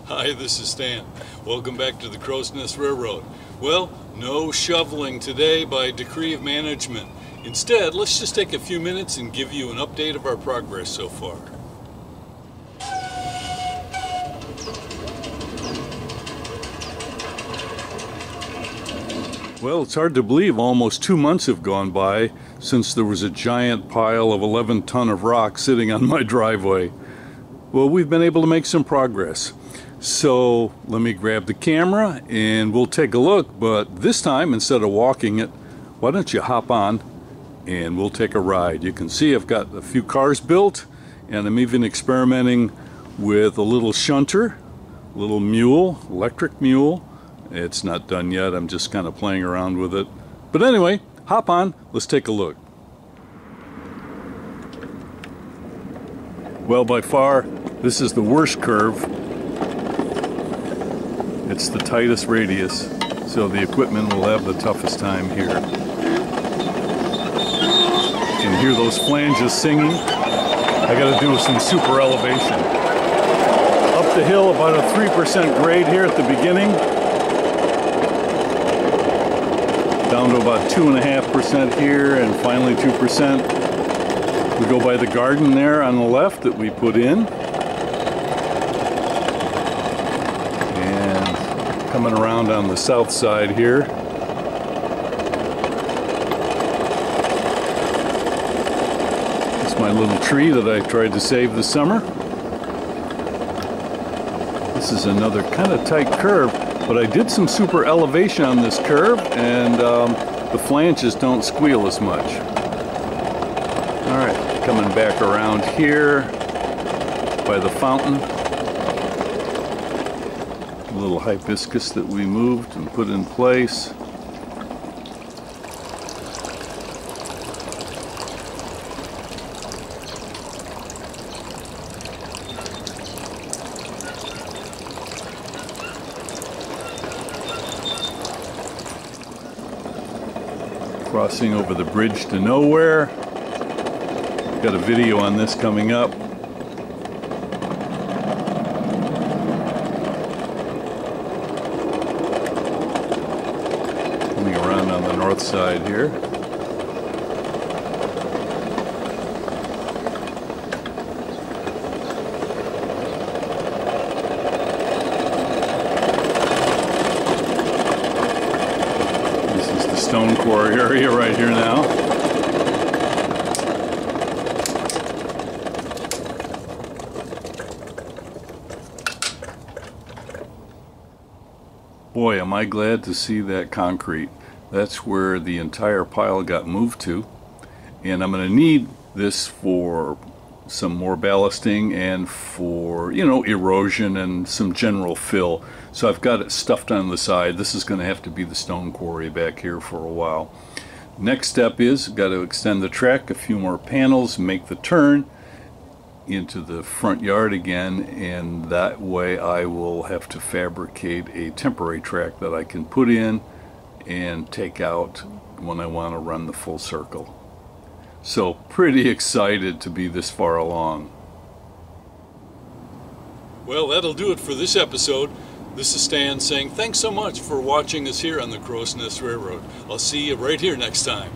Hi, this is Stan. Welcome back to the Crow's Nest Railroad. Well, no shoveling today by decree of management. Instead, let's just take a few minutes and give you an update of our progress so far. Well, it's hard to believe almost 2 months have gone by since there was a giant pile of 11 ton of rock sitting on my driveway. Well, we've been able to make some progress. So let me grab the camera and we'll take a look, but this time instead of walking it, why don't you hop on and we'll take a ride. You can see I've got a few cars built and I'm even experimenting with a little shunter, little mule, electric mule. It's not done yet, I'm just kind of playing around with it. But anyway, hop on, let's take a look. Well, by far, this is the worst curve. It's the tightest radius, so the equipment will have the toughest time here. You can hear those flanges singing. I gotta do some super elevation. Up the hill, about a 3% grade here at the beginning. Down to about 2.5% here, and finally 2%. We go by the garden there on the left that we put in. Coming around on the south side here. It's my little tree that I tried to save this summer. This is another kind of tight curve, but I did some super elevation on this curve and the flanges don't squeal as much. Alright, coming back around here by the fountain. Little hibiscus that we moved and put in place. Crossing over the bridge to nowhere. Got a video on this coming up. On the north side here. This is the stone quarry area right here now. Boy, am I glad to see that concrete. That's where the entire pile got moved to, and I'm going to need this for some more ballasting and for, you know, erosion and some general fill. So I've got it stuffed on the side. This is going to have to be the stone quarry back here for a while. Next step is got to extend the track a few more panels, make the turn into the front yard again, and that way I will have to fabricate a temporary track that I can put in and take out when I want to run the full circle. So pretty excited to be this far along. Well, that'll do it for this episode. This is Stan saying thanks so much for watching us here on the Crow's Nest Railroad. I'll see you right here next time.